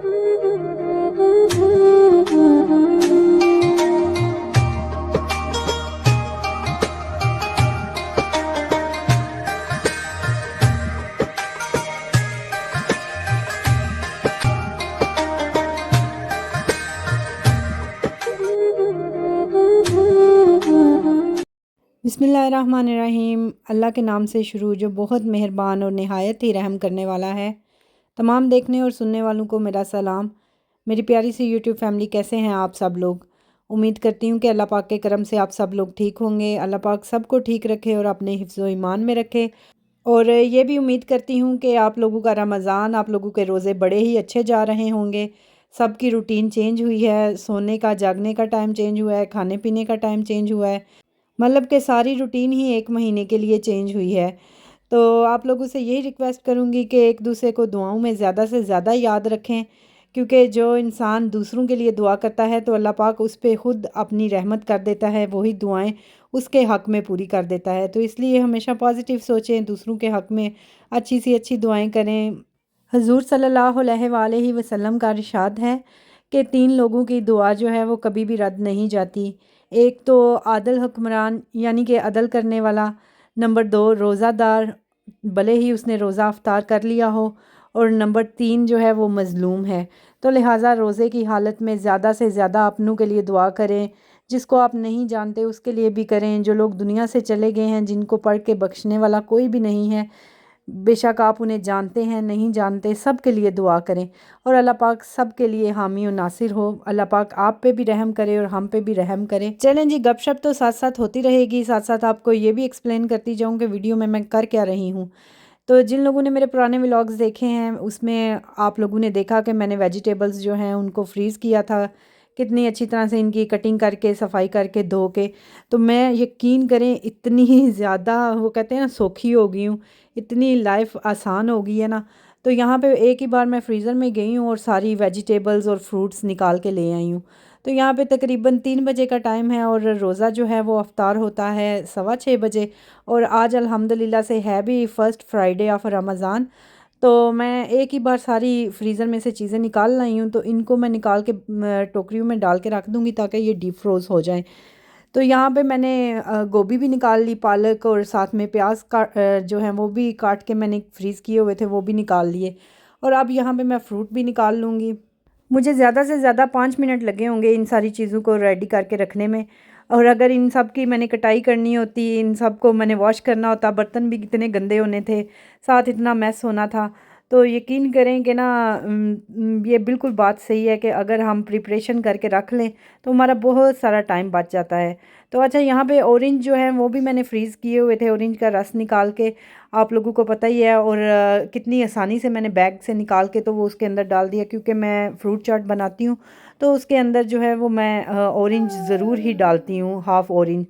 बिस्मिल्लाहिर्रहमानिर्रहीम। अल्लाह के नाम से शुरू जो बहुत मेहरबान और नहायत ही रहम करने वाला है। तमाम देखने और सुनने वालों को मेरा सलाम। मेरी प्यारी सी यूट्यूब फैमिली, कैसे हैं आप सब लोग? उम्मीद करती हूँ कि अल्लाह पाक के करम से आप सब लोग ठीक होंगे। अल्लाह पाक सबको ठीक रखे और अपने हिफ्ज़ व ईमान में रखे। और ये भी उम्मीद करती हूँ कि आप लोगों का रमज़ान, आप लोगों के रोज़े बड़े ही अच्छे जा रहे होंगे। सबकी रूटीन चेंज हुई है, सोने का जागने का टाइम चेंज हुआ है, खाने पीने का टाइम चेंज हुआ है, मतलब कि सारी रूटीन ही 1 महीने के लिए चेंज हुई है। तो आप लोगों से यही रिक्वेस्ट करूँगी कि एक दूसरे को दुआओं में ज़्यादा से ज़्यादा याद रखें, क्योंकि जो इंसान दूसरों के लिए दुआ करता है तो अल्लाह पाक उस पे ख़ुद अपनी रहमत कर देता है, वही दुआएं उसके हक़ में पूरी कर देता है। तो इसलिए हमेशा पॉजिटिव सोचें, दूसरों के हक़ में अच्छी सी अच्छी दुआएं करें। हुज़ूर सल्लल्लाहु अलैहि वसल्लम का इरशाद है कि 3 लोगों की दुआ जो है वो कभी भी रद्द नहीं जाती। एक तो आदिल हुक्मरान, यानी कि अदल करने वाला। नंबर 2 रोज़ादार, भले ही उसने रोज़ा अफ्तार कर लिया हो। और नंबर 3 जो है वो मज़लूम है। तो लिहाजा रोज़े की हालत में ज़्यादा से ज़्यादा अपनों के लिए दुआ करें। जिसको आप नहीं जानते उसके लिए भी करें। जो लोग दुनिया से चले गए हैं, जिनको पढ़ के बख्शने वाला कोई भी नहीं है, बेशक आप उन्हें जानते हैं नहीं जानते, सब के लिए दुआ करें। और अल्लाह पाक सब के लिए हामी और नासिर हो। अल्लाह पाक आप पे भी रहम करे और हम पे भी रहम करे। चलें जी, गपशप तो साथ साथ होती रहेगी, साथ साथ आपको ये भी एक्सप्लेन करती जाऊँ कि वीडियो में मैं कर क्या रही हूँ। तो जिन लोगों ने मेरे पुराने व्लॉग्स देखे हैं उसमें आप लोगों ने देखा कि मैंने वेजिटेबल्स जो हैं उनको फ्रीज़ किया था, कितनी अच्छी तरह से इनकी कटिंग करके, सफाई करके, धो के। तो मैं, यकीन करें, इतनी ज़्यादा, वो कहते हैं ना, सौखी हो गई हूँ, इतनी लाइफ आसान हो गई है ना। तो यहाँ पे एक ही बार मैं फ्रीज़र में गई हूँ और सारी वेजिटेबल्स और फ्रूट्स निकाल के ले आई हूँ। तो यहाँ पे तकरीबन 3 बजे का टाइम है और रोज़ा जो है वो अफ्तार होता है 6:15 बजे। और आज अल्हम्दुलिल्लाह से है भी फर्स्ट फ्राइडे ऑफ रमज़ान। तो मैं एक ही बार सारी फ्रीज़र में से चीज़ें निकाल लाई हूँ। तो इनको मैं निकाल के टोकरियों में डाल के रख दूँगी ताकि ये डीप फ्रोज़ हो जाएँ। तो यहाँ पे मैंने गोभी भी निकाल ली, पालक, और साथ में प्याज का जो है वो भी काट के मैंने फ्रीज़ किए हुए थे, वो भी निकाल लिए। और अब यहाँ पे मैं फ़्रूट भी निकाल लूँगी। मुझे ज़्यादा से ज़्यादा 5 मिनट लगे होंगे इन सारी चीज़ों को रेडी करके रखने में। और अगर इन सब की मैंने कटाई करनी होती, इन सब को मैंने वॉश करना होता, बर्तन भी कितने गंदे होने थे, साथ इतना मैस होना था। तो यकीन करें कि ना, ये बिल्कुल बात सही है कि अगर हम प्रिपरेशन करके रख लें तो हमारा बहुत सारा टाइम बच जाता है। तो अच्छा, यहाँ पे ऑरेंज जो है वो भी मैंने फ्रीज़ किए हुए थे, ऑरेंज का रस निकाल के, आप लोगों को पता ही है। और कितनी आसानी से मैंने बैग से निकाल के तो वो उसके अंदर डाल दिया, क्योंकि मैं फ्रूट चाट बनाती हूँ तो उसके अंदर जो है वो मैं ऑरेंज ज़रूर ही डालती हूँ, हाफ़ ऑरेंज।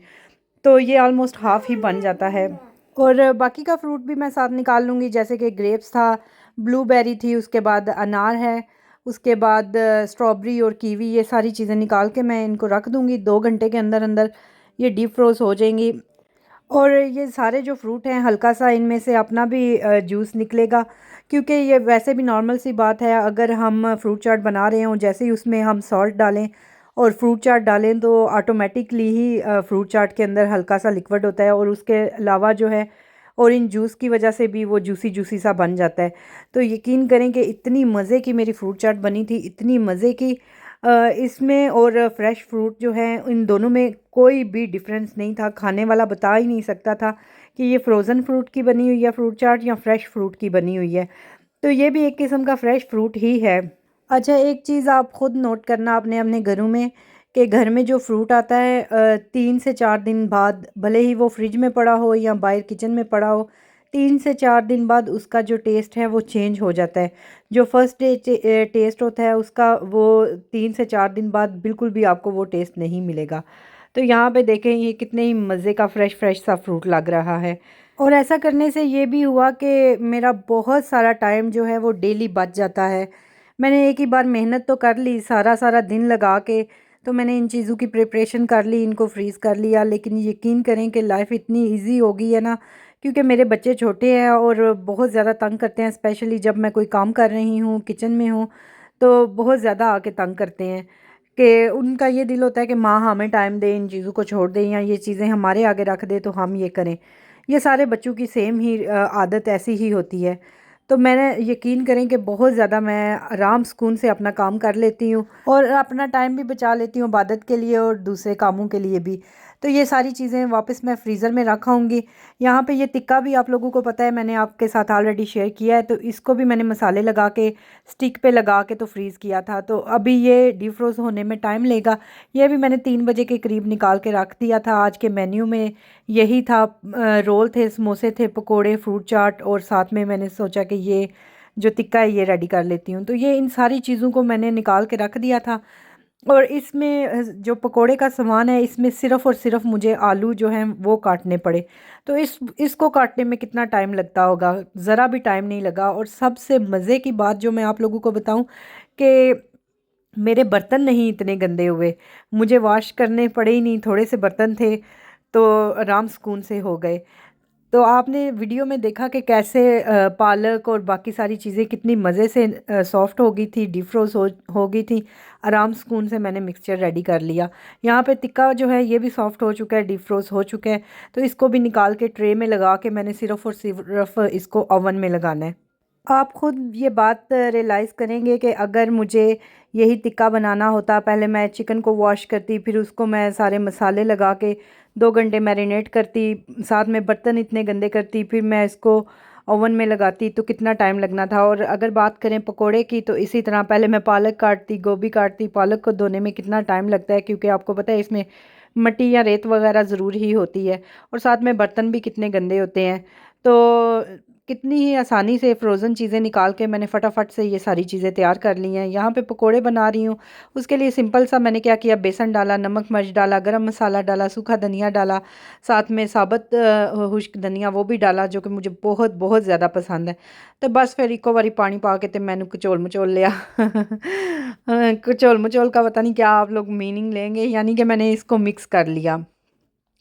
तो ये ऑलमोस्ट हाफ़ ही बन जाता है। और बाकी का फ्रूट भी मैं साथ निकाल लूँगी, जैसे कि ग्रेप्स था, ब्लूबेरी थी, उसके बाद अनार है, उसके बाद स्ट्रॉबेरी और कीवी, ये सारी चीज़ें निकाल के मैं इनको रख दूँगी। 2 घंटे के अंदर अंदर ये डीप फ्रोज़ हो जाएंगी। और ये सारे जो फ्रूट हैं, हल्का सा इनमें से अपना भी जूस निकलेगा, क्योंकि ये वैसे भी नॉर्मल सी बात है, अगर हम फ्रूट चाट बना रहे हों, जैसे ही उसमें हम सॉल्ट डालें और फ्रूट चाट डालें तो ऑटोमेटिकली ही फ्रूट चाट के अंदर हल्का सा लिक्विड होता है। और उसके अलावा जो है ऑरेंज जूस की वजह से भी वो जूसी जूसी सा बन जाता है। तो यकीन करें कि इतनी मज़े की मेरी फ्रूट चाट बनी थी, इतनी मज़े की। इसमें और फ्रेश फ्रूट जो है, इन दोनों में कोई भी डिफरेंस नहीं था। खाने वाला बता ही नहीं सकता था कि ये फ्रोज़न फ्रूट की बनी हुई है फ्रूट चाट या फ्रेश फ्रूट की बनी हुई है। तो ये भी एक किस्म का फ्रेश फ्रूट ही है। अच्छा, एक चीज़ आप ख़ुद नोट करना अपने अपने घरों में, कि घर में जो फ्रूट आता है 3 से 4 दिन बाद, भले ही वो फ्रिज में पड़ा हो या बाहर किचन में पड़ा हो, 3 से 4 दिन बाद उसका जो टेस्ट है वो चेंज हो जाता है। जो फर्स्ट डे टेस्ट होता है उसका, वो 3 से 4 दिन बाद बिल्कुल भी आपको वो टेस्ट नहीं मिलेगा। तो यहाँ पे देखें, ये कितने ही मज़े का फ्रेश फ्रेश सा फ्रूट लग रहा है। और ऐसा करने से ये भी हुआ कि मेरा बहुत सारा टाइम जो है वो डेली बच जाता है। मैंने एक ही बार मेहनत तो कर ली, सारा सारा दिन लगा के तो मैंने इन चीज़ों की प्रिपरेशन कर ली, इनको फ्रीज़ कर लिया। लेकिन यकीन करें कि लाइफ इतनी इजी हो गई है ना, क्योंकि मेरे बच्चे छोटे हैं और बहुत ज़्यादा तंग करते हैं, स्पेशली जब मैं कोई काम कर रही हूँ, किचन में हूँ। तो बहुत ज़्यादा आके तंग करते हैं कि उनका ये दिल होता है कि माँ हमें टाइम दे, इन चीज़ों को छोड़ दें या ये चीज़ें हमारे आगे रख दे तो हम ये करें। ये सारे बच्चों की सेम ही आदत ऐसी ही होती है। तो मैंने यकीन करें कि बहुत ज़्यादा मैं आराम सुकून से अपना काम कर लेती हूँ और अपना टाइम भी बचा लेती हूँ इबादत के लिए और दूसरे कामों के लिए भी। तो ये सारी चीज़ें वापस मैं फ्रीज़र में रखाऊंगी। यहाँ पे ये टिक्का भी आप लोगों को पता है, मैंने आपके साथ ऑलरेडी शेयर किया है। तो इसको भी मैंने मसाले लगा के स्टिक पे लगा के तो फ्रीज़ किया था। तो अभी ये डीफ्रोज़ होने में टाइम लेगा। ये भी मैंने 3 बजे के करीब निकाल के रख दिया था। आज के मेन्यू में यही था, रोल थे, समोसे थे, पकोड़े, फ्रूट चाट और साथ में मैंने सोचा कि ये जो टिक्का है ये रेडी कर लेती हूँ। तो ये इन सारी चीज़ों को मैंने निकाल के रख दिया था। और इसमें जो पकोड़े का सामान है इसमें सिर्फ़ और सिर्फ मुझे आलू जो हैं वो काटने पड़े। तो इसको काटने में कितना टाइम लगता होगा, ज़रा भी टाइम नहीं लगा। और सबसे मज़े की बात जो मैं आप लोगों को बताऊं कि मेरे बर्तन नहीं इतने गंदे हुए, मुझे वॉश करने पड़े ही नहीं, थोड़े से बर्तन थे तो आराम सुकून से हो गए। तो आपने वीडियो में देखा कि कैसे पालक और बाकी सारी चीज़ें कितनी मज़े से सॉफ़्ट हो गई थी, डिफ्रोज़ हो गई थी। आराम सुकून से मैंने मिक्सचर रेडी कर लिया। यहाँ पे टिक्का जो है ये भी सॉफ़्ट हो चुका है, डिफ्रोज़ हो चुका है। तो इसको भी निकाल के ट्रे में लगा के मैंने सिर्फ़ और सिर्फ इसको ओवन में लगाना है। आप ख़ुद ये बात रियलाइज़ करेंगे कि अगर मुझे यही टिक्का बनाना होता, पहले मैं चिकन को वॉश करती, फिर उसको मैं सारे मसाले लगा के 2 घंटे मैरिनेट करती, साथ में बर्तन इतने गंदे करती, फिर मैं इसको ओवन में लगाती तो कितना टाइम लगना था। और अगर बात करें पकोड़े की तो इसी तरह पहले मैं पालक काटती, गोभी काटती। पालक को धोने में कितना टाइम लगता है क्योंकि आपको पता है इसमें मिट्टी या रेत वगैरह ज़रूर ही होती है। और साथ में बर्तन भी कितने गंदे होते हैं। तो कितनी ही आसानी से फ़्रोज़न चीज़ें निकाल के मैंने फटाफट से ये सारी चीज़ें तैयार कर ली हैं। यहाँ पे पकोड़े बना रही हूँ। उसके लिए सिंपल सा मैंने क्या किया, बेसन डाला, नमक मिर्च डाला, गरम मसाला डाला, सूखा धनिया डाला, साथ में साबुत खुश्क धनिया वो भी डाला जो कि मुझे बहुत बहुत ज़्यादा पसंद है। तो बस फिर इको बारी पानी पा के तो मैंने कचोल मचोल लिया। कचोल मचोल का पता नहीं क्या आप लोग मीनिंग लेंगे, यानी कि मैंने इसको मिक्स कर लिया।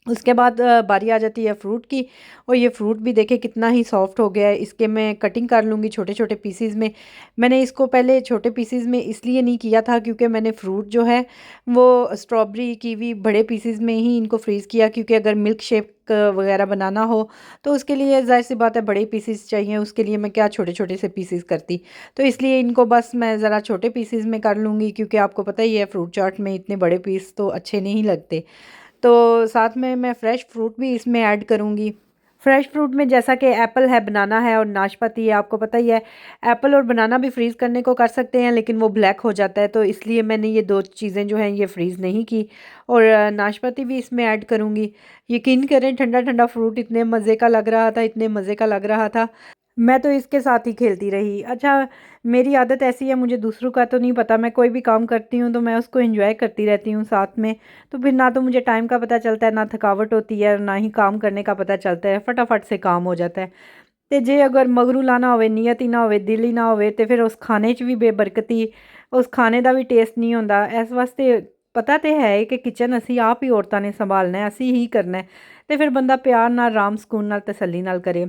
उसके बाद बारी आ जाती है फ्रूट की। और ये फ्रूट भी देखें कितना ही सॉफ्ट हो गया है। इसके मैं कटिंग कर लूँगी छोटे छोटे पीसीज में। मैंने इसको पहले छोटे पीसीज में इसलिए नहीं किया था क्योंकि मैंने फ्रूट जो है वो स्ट्रॉबेरी कीवी बड़े पीसीज में ही इनको फ्रीज़ किया, क्योंकि अगर मिल्क शेक वगैरह बनाना हो तो उसके लिए जाहिर सी बात है बड़े पीसीज चाहिए। उसके लिए मैं क्या छोटे छोटे से पीसीज करती। तो इसलिए इनको बस मैं ज़रा छोटे पीसीज में कर लूँगी, क्योंकि आपको पता ही है फ्रूट चाट में इतने बड़े पीस तो अच्छे नहीं लगते। तो साथ में मैं फ़्रेश फ्रूट भी इसमें ऐड करूँगी। फ्रेश फ्रूट में जैसा कि एप्पल है, बनाना है और नाशपाती है, आपको पता ही है। एप्पल और बनाना भी फ्रीज़ करने को कर सकते हैं लेकिन वो ब्लैक हो जाता है, तो इसलिए मैंने ये 2 चीज़ें जो हैं ये फ्रीज़ नहीं की। और नाशपाती भी इसमें ऐड करूँगी। यकीन करें ठंडा ठंडा फ्रूट इतने मज़े का लग रहा था, इतने मज़े का लग रहा था, मैं तो इसके साथ ही खेलती रही। अच्छा, मेरी आदत ऐसी है, मुझे दूसरों का तो नहीं पता, मैं कोई भी काम करती हूँ तो मैं उसको एंजॉय करती रहती हूँ साथ में। तो फिर ना तो मुझे टाइम का पता चलता है, ना थकावट होती है, ना ही काम करने का पता चलता है, फटाफट से काम हो जाता है। ते जे अगर मगरू लाना होवे, नियत ही ना होवे, दिल ही ना होवे ते फिर उस खाने च भी बेबरकती, उस खाने का भी टेस्ट नहीं होंदा। इस वास्ते पता तो है कि किचन असी आप ही औरतां ने संभालना है, असी ही करना है। तो फिर बंदा प्यार नाल, आराम सुकून नाल, तसल्ली नाल करे।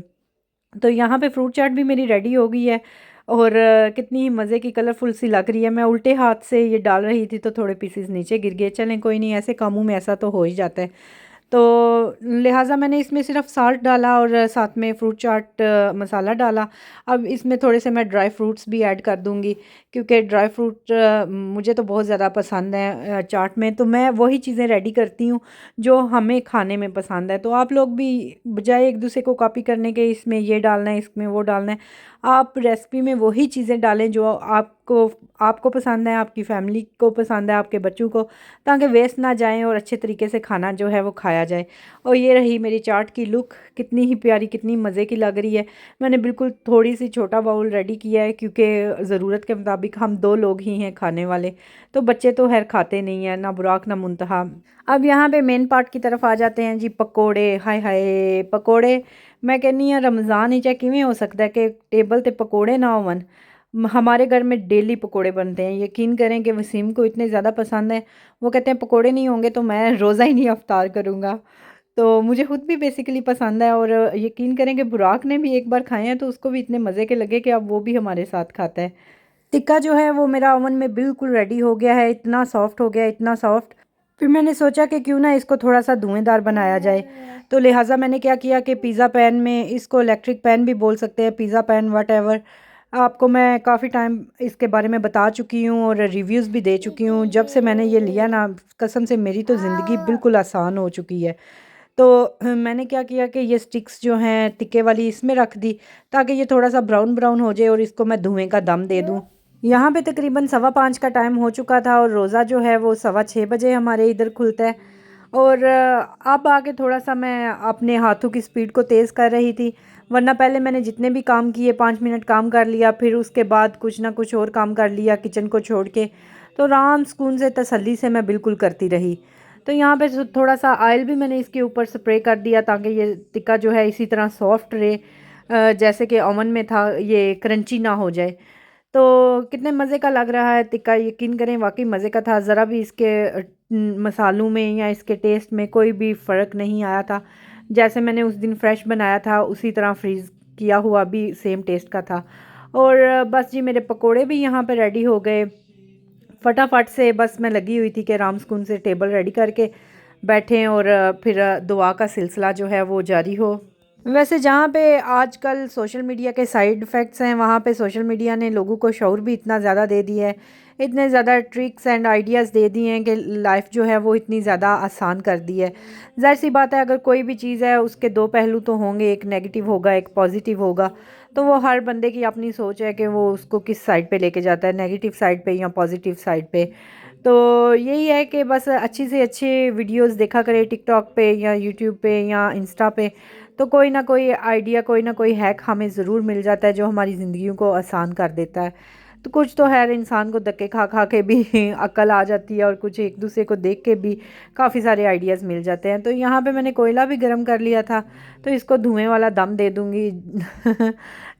तो यहाँ पे फ्रूट चाट भी मेरी रेडी हो गई है। और कितनी ही मज़े की कलरफुल सी लग रही है। मैं उल्टे हाथ से ये डाल रही थी तो थोड़े पीसेस नीचे गिर गए। चलें कोई नहीं, ऐसे कामों में ऐसा तो हो ही जाता है। तो लिहाजा मैंने इसमें सिर्फ साल्ट डाला और साथ में फ्रूट चाट मसाला डाला। अब इसमें थोड़े से मैं ड्राई फ्रूट्स भी ऐड कर दूंगी, क्योंकि ड्राई फ्रूट मुझे तो बहुत ज़्यादा पसंद है चाट में। तो मैं वही चीज़ें रेडी करती हूँ जो हमें खाने में पसंद है। तो आप लोग भी बजाय एक दूसरे को कॉपी करने के इसमें ये डालना है, इसमें वो डालना है, आप रेसिपी में वही चीज़ें डालें जो आपको आपको पसंद है, आपकी फैमिली को पसंद है, आपके बच्चों को, ताकि वेस्ट ना जाएं और अच्छे तरीके से खाना जो है वो खाया जाए। और ये रही मेरी चाट की लुक, कितनी ही प्यारी, कितनी मज़े की लग रही है। मैंने बिल्कुल थोड़ी सी छोटा बाउल रेडी किया है क्योंकि ज़रूरत के मुताबिक हम 2 लोग ही हैं खाने वाले। तो बच्चे तो खैर खाते नहीं हैं, ना बुराक ना मुंतहा। अब यहाँ पे मेन पार्ट की तरफ आ जाते हैं जी, पकोड़े। हाय हाय पकोड़े, मैं कहनी हाँ रमज़ान ही चाहे किमें हो सकता है कि टेबल ते पकोड़े ना होवन। हमारे घर में डेली पकोड़े बनते हैं। यकीन करें कि वसीम को इतने ज़्यादा पसंद है, वो कहते हैं पकोड़े नहीं होंगे तो मैं रोज़ा ही नहीं अफ्तार करूँगा। तो मुझे खुद भी बेसिकली पसंद है। और यकीन करें कि बुराक ने भी एक बार खाए हैं तो उसको भी इतने मज़े के लगे कि अब वो भी हमारे साथ खाता है। टिक्का जो है वो मेरा ओवन में बिल्कुल रेडी हो गया है, इतना सॉफ्ट हो गया, इतना सॉफ्ट। फिर मैंने सोचा कि क्यों ना इसको थोड़ा सा धुएंदार बनाया जाए, तो लिहाजा मैंने क्या किया कि पिज़्ज़ा पैन में, इसको इलेक्ट्रिक पैन भी बोल सकते हैं, पिज़्ज़ा पैन वट एवर, आपको मैं काफ़ी टाइम इसके बारे में बता चुकी हूँ और रिव्यूज़ भी दे चुकी हूँ। जब से मैंने ये लिया ना, कसम से मेरी तो ज़िंदगी बिल्कुल आसान हो चुकी है। तो मैंने क्या किया कि ये स्टिक्स जो हैं तिक्के वाली इसमें रख दी, ताकि ये थोड़ा सा ब्राउन ब्राउन हो जाए और इसको मैं धुएं का दम दे दूँ। यहाँ पे तकरीबन 5:15 का टाइम हो चुका था और रोज़ा जो है वो 6:15 बजे हमारे इधर खुलता है। और अब आके थोड़ा सा मैं अपने हाथों की स्पीड को तेज़ कर रही थी, वरना पहले मैंने जितने भी काम किए 5 मिनट काम कर लिया, फिर उसके बाद कुछ ना कुछ और काम कर लिया किचन को छोड़ के, तो आराम सुकून से तसल्ली से मैं बिल्कुल करती रही। तो यहाँ पे थोड़ा सा ऑयल भी मैंने इसके ऊपर स्प्रे कर दिया, ताकि ये टिक्का जो है इसी तरह सॉफ्ट रहे, जैसे कि ओवन में था, ये क्रंची ना हो जाए। तो कितने मज़े का लग रहा है टिक्का, यकीन करें वाकई मज़े का था। ज़रा भी इसके मसालों में या इसके टेस्ट में कोई भी फ़र्क नहीं आया था। जैसे मैंने उस दिन फ्रेश बनाया था उसी तरह फ्रीज़ किया हुआ भी सेम टेस्ट का था। और बस जी मेरे पकोड़े भी यहाँ पे रेडी हो गए फटाफट से। बस मैं लगी हुई थी कि राम सुकून से टेबल रेडी करके बैठें और फिर दुआ का सिलसिला जो है वो जारी हो। वैसे जहाँ पे आजकल सोशल मीडिया के साइड इफ़ेक्ट्स हैं, वहाँ पे सोशल मीडिया ने लोगों को शऊर भी इतना ज़्यादा दे दिया है, इतने ज़्यादा ट्रिक्स एंड आइडियाज़ दे दिए हैं कि लाइफ जो है वो इतनी ज़्यादा आसान कर दी है। ज़ाहिर सी बात है, अगर कोई भी चीज़ है उसके दो पहलू तो होंगे, एक नेगेटिव होगा एक पॉजिटिव होगा। तो वो हर बंदे की अपनी सोच है कि वो उसको किस साइड पे लेके जाता है, नेगेटिव साइड पे या पॉजिटिव साइड पे। तो यही है कि बस अच्छी से अच्छी वीडियोस देखा करें टिकटॉक पे या यूट्यूब पे या इंस्टा पे, तो कोई ना कोई आइडिया, कोई ना कोई हैक हमें ज़रूर मिल जाता है जो हमारी ज़िंदगियों को आसान कर देता है। तो कुछ तो है, इंसान को धक्के खा खा के भी अक्ल आ जाती है और कुछ एक दूसरे को देख के भी काफ़ी सारे आइडियाज़ मिल जाते हैं। तो यहाँ पे मैंने कोयला भी गर्म कर लिया था, तो इसको धुएं वाला दम दे दूँगी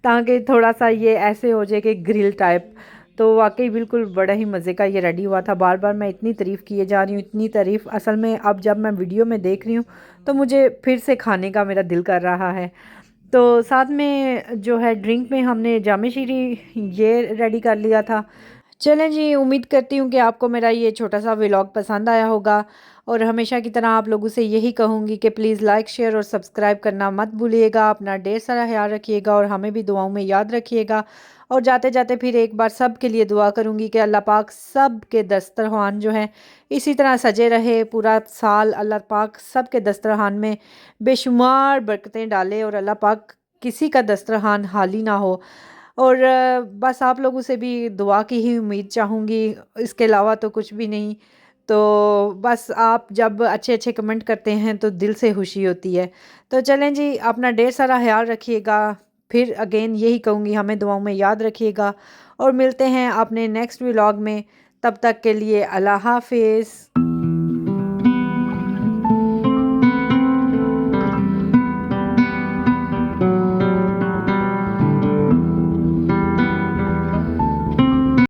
ताकि थोड़ा सा ये ऐसे हो जाए कि ग्रिल टाइप। तो वाकई बिल्कुल बड़ा ही मज़े का ये रेडी हुआ था। बार बार मैं इतनी तारीफ़ किए जा रही हूँ, इतनी तारीफ़, असल में अब जब मैं वीडियो में देख रही हूँ तो मुझे फिर से खाने का मेरा दिल कर रहा है। तो साथ में जो है ड्रिंक में हमने जामे शीरी ये रेडी कर लिया था। चलें जी, उम्मीद करती हूँ कि आपको मेरा ये छोटा सा व्लॉग पसंद आया होगा, और हमेशा की तरह आप लोगों से यही कहूँगी कि प्लीज़ लाइक शेयर और सब्सक्राइब करना मत भूलिएगा। अपना ढेर सारा ख्याल रखिएगा और हमें भी दुआओं में याद रखिएगा। और जाते जाते फिर एक बार सब के लिए दुआ करूँगी कि अल्लाह पाक सब के दस्तरखान जो है इसी तरह सजे रहे पूरा साल। अल्लाह पाक सब के दस्तरखान में बेशुमार बरकतें डाले और अल्लाह पाक किसी का दस्तरखान खाली ना हो। और बस आप लोगों से भी दुआ की ही उम्मीद चाहूँगी, इसके अलावा तो कुछ भी नहीं। तो बस आप जब अच्छे अच्छे कमेंट करते हैं तो दिल से खुशी होती है। तो चलें जी, अपना ढेर सारा ख्याल रखिएगा। फिर अगेन यही कहूँगी, हमें दुआओं में याद रखिएगा और मिलते हैं अपने नेक्स्ट व्लॉग में। तब तक के लिए अल्लाह हाफिज़।